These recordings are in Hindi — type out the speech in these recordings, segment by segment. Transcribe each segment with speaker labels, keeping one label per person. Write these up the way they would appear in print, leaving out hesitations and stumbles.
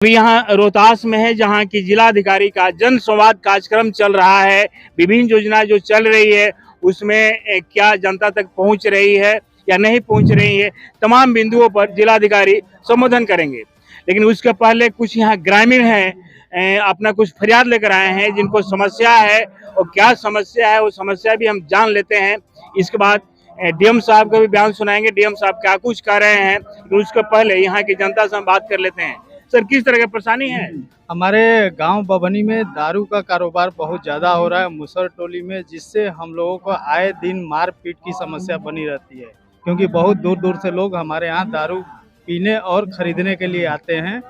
Speaker 1: अभी यहाँ रोहतास में है, जहाँ की जिलाधिकारी का जन संवाद कार्यक्रम चल रहा है। विभिन्न योजना जो चल रही है उसमें क्या जनता तक पहुँच रही है या नहीं पहुँच रही है, तमाम बिंदुओं पर जिलाधिकारी संबोधन करेंगे। लेकिन उसके पहले कुछ यहाँ ग्रामीण हैं, अपना कुछ फरियाद लेकर आए हैं, जिनको समस्या है और क्या समस्या है वो समस्या भी हम जान लेते हैं। इसके बाद डीएम साहब का भी बयान सुनाएंगे, डीएम साहब क्या कुछ कर रहे हैं। तो उसके पहले यहाँ की जनता से हम बात कर लेते हैं। सर, किस तरह की परेशानी है?
Speaker 2: हमारे गांव बभनी में दारू का कारोबार बहुत ज़्यादा हो रहा है मुसहर टोली में, जिससे हम लोगों को आए दिन मारपीट की समस्या बनी रहती है, क्योंकि बहुत दूर दूर से लोग हमारे यहाँ दारू पीने और ख़रीदने के लिए आते हैं,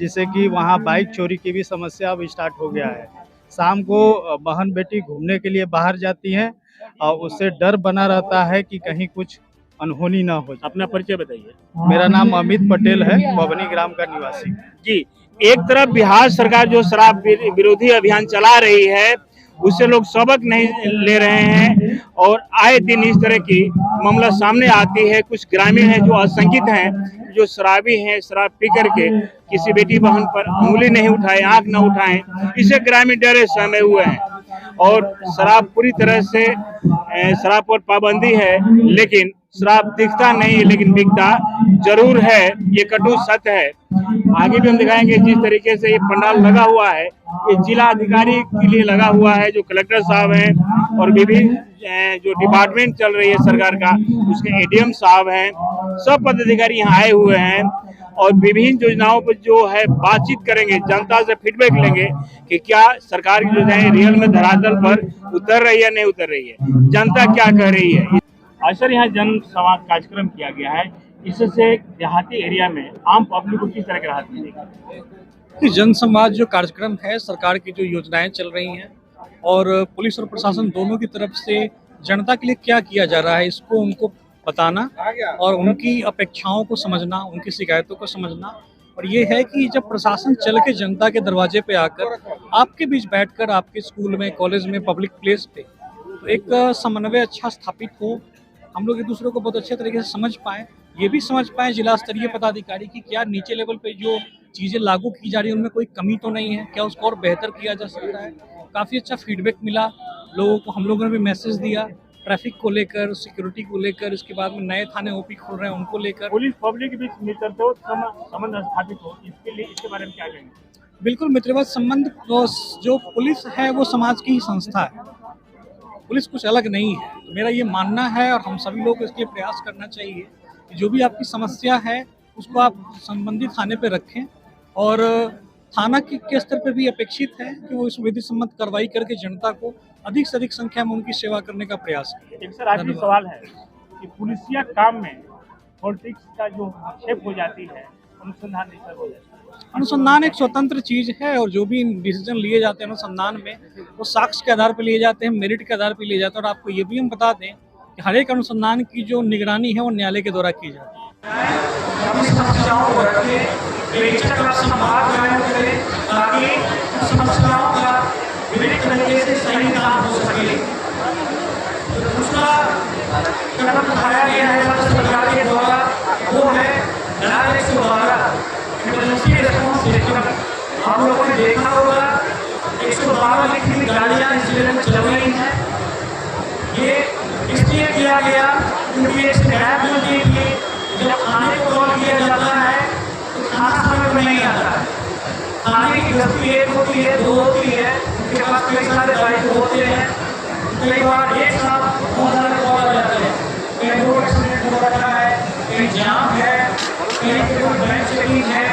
Speaker 2: जिससे कि वहाँ बाइक चोरी की भी समस्या अब स्टार्ट हो गया है। शाम को बहन बेटी घूमने के लिए बाहर जाती हैं और उससे डर बना रहता है कि कहीं कुछ अनहोनी ना हो जाए।
Speaker 1: अपना परिचय बताइए।
Speaker 2: मेरा नाम अमित पटेल है, बभनी ग्राम का निवासी।
Speaker 1: जी, एक तरफ बिहार सरकार जो शराब विरोधी अभियान चला रही है उससे लोग सबक नहीं ले रहे हैं और आए दिन इस तरह की मामला सामने आती है। कुछ ग्रामीण हैं जो आशंकित हैं, जो शराबी हैं, शराब पी करके किसी बेटी बहन पर उंगली नहीं उठाए, आंख न उठाएं, इसे ग्रामीण डरे सहमे हुए हैं। और शराब पूरी तरह से शराब पर पाबंदी है, लेकिन शराब दिखता नहीं लेकिन बिकता जरूर है, ये कटु सत्य है। आगे भी हम दिखाएंगे जिस तरीके से ये पंडाल लगा हुआ है, ये जिला अधिकारी के लिए लगा हुआ है, जो कलेक्टर साहब हैं और विभिन्न जो डिपार्टमेंट चल रही है सरकार का उसके एडीएम साहब हैं, सब पदाधिकारी यहाँ आए हुए हैं और विभिन्न योजनाओं पर जो है बातचीत करेंगे, जनता से फीडबैक लेंगे कि क्या सरकार की योजनाएं रियल में धरातल पर उतर रही है नहीं उतर रही है, जनता क्या कह रही है। सर, यहाँ जन संवाद कार्यक्रम किया गया है, इससे देहाती एरिया में आम पब्लिक को किस तरह की राहत मिलेगी?
Speaker 3: जन संवाद जो कार्यक्रम है, सरकार की जो योजनाएं चल रही हैं और पुलिस और प्रशासन दोनों की तरफ से जनता के लिए क्या किया जा रहा है, इसको उनको बताना और उनकी अपेक्षाओं को समझना, उनकी शिकायतों को समझना। और ये है कि जब प्रशासन चल के जनता के दरवाजे पे आकर आपके बीच बैठकर आपके स्कूल में, कॉलेज में, पब्लिक प्लेस पे तो एक समन्वय अच्छा स्थापित हो, हम लोग एक दूसरे को बहुत अच्छे तरीके से समझ पाएँ, ये भी समझ पाएँ जिला स्तरीय पदाधिकारी की क्या नीचे लेवल पे जो चीज़ें लागू की जा रही है उनमें कोई कमी तो नहीं है, क्या उसको और बेहतर किया जा सकता है। काफ़ी अच्छा फीडबैक मिला लोगों को, हम लोगों ने भी मैसेज दिया ट्रैफिक को लेकर, सिक्योरिटी को लेकर, इसके बाद में नए थाने ओपी खोल रहे हैं उनको लेकर,
Speaker 1: पुलिस पब्लिक के बीच मित्रता संबंध स्थापित हो, इसके लिए इसके बारे में क्या कहेंगे?
Speaker 3: बिल्कुल, मित्रवत संबंध। जो पुलिस है वो समाज की ही संस्था है, पुलिस कुछ अलग नहीं है। तो मेरा ये मानना है और हम सभी लोग इसके लिए प्रयास करना चाहिए कि जो भी आपकी समस्या है उसको आप संबंधित थाने पे रखें और थाना के स्तर पे भी अपेक्षित है कि वो इस विधि सम्मत कार्रवाई करके जनता को अधिक से अधिक संख्या में उनकी सेवा करने का प्रयास करें।
Speaker 1: एक सर आखिरी सवाल है कि पुलिसिया काम में पॉलिटिक्स का जो हस्तक्षेप हो जाती है, अनुसंधान नहीं हो जाता है।
Speaker 3: अनुसंधान एक स्वतंत्र चीज है और जो भी डिसीजन लिए जाते हैं अनुसंधान में वो साक्ष्य के आधार पर लिए जाते हैं, मेरिट के आधार पर लिए जाते हैं। और आपको ये भी हम बता दें कि हर एक अनुसंधान की जो निगरानी है वो न्यायालय के द्वारा की जाती है।
Speaker 4: समस्याओं को रखें, बेचक का संवाद कायम करें ताकि समस्याओं का विभिन्न तरीके से सही काम हो सके। दूसरा कदम उठाया गया है राज्य सरकार के द्वारा, वो है धारा 112 इमरजेंसी रिस्पांस सिस्टम। आप लोगों ने देखा होगा 112 लिखी हुई गाड़ियाँ इस जिले में चल रही हैं। ये इसलिए किया गया क्योंकि एक शिकायत मिलती है कि जब थाने को कॉल किया जाता है तो थाना समय में नहीं आता है। थाने की गश्ती एक होती है, दो होती है, उनके पास कई सारे दायित्व होते हैं। कई बार एक साथ बहुत सारे कॉल आ जाते हैं, कहीं रोड एक्सीडेंट हो रखा है, कहीं जाम है, कहीं कोई बैंक चेकिंग है।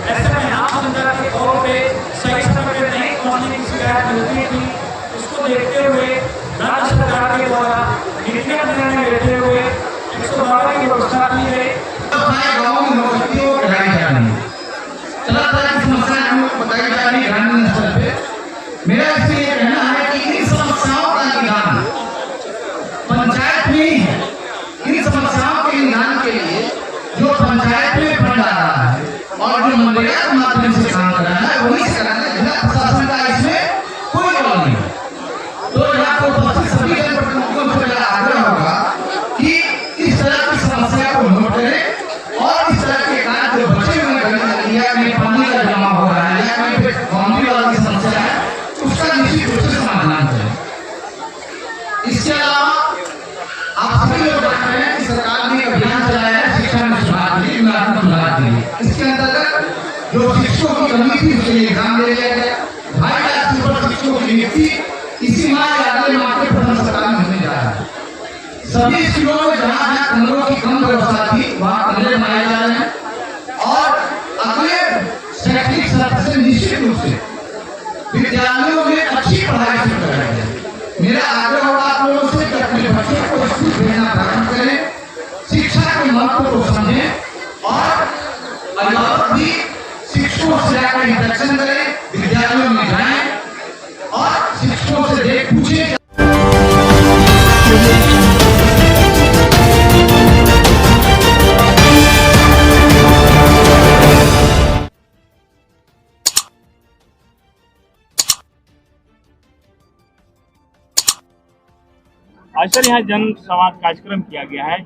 Speaker 4: ऐसे में आम जनता के कॉल पे सही समय पर नहीं पहुँचने की शिकायत मिलती थी। उसको देखते हुए राज्य सरकार के द्वारा नीतियाँ निर्णय लेते हुए 112 की व्यवस्था की गई।
Speaker 5: गाँव में नौकरियों को बढ़ाई जा रही है, तरह तरह की समस्याएं हमको बताई जा रही है ग्रामीण स्तर पे। मेरा इसमें ये कहना है कि इन समस्याओं का निदान पंचायत में ही है। इन समस्याओं के निदान के लिए जो पंचायत में फंड आ रहा है और जो मनरेगा के माध्यम से काम कर रहा है वही से कराना है। जिला प्रशासन का इसमें कोई रोल नहीं। तो आपको सभी जनप्रतिनिधियों से मेरा आग्रह होगा कि इस तरह की समस्या को नोट करें और इस तरह के कार्य जो बचे हुए में पानी का जमा जो शिक्षकों की कमी थी उसके लिए एग्जाम ले लिया गया। 2.5 लाख से ऊपर शिक्षकों की नियुक्ति इसी माह या अगले माह के प्रथम सप्ताह में होने जा रहा है। सभी स्कूलों में जहाँ जहाँ कमरों की कम व्यवस्था थी वहाँ कमरे बनाए जा रहे हैं और अगले शैक्षणिक सत्र से निश्चित रूप से विद्यालयों में अच्छी पढ़ाई शुरू कराएंगे। मेरा आग्रह होगा आप लोगों से कि अपने बच्चों को स्कूल भेजना प्रारंभ करें, शिक्षा के महत्व को समझें और अभिभावक भी शिक्षकों से जाकर इंटरेक्शन करें, विद्यालयों में जाएं और शिक्षकों से देख पूछें।
Speaker 1: आज सर यहाँ जन संवाद कार्यक्रम किया गया है,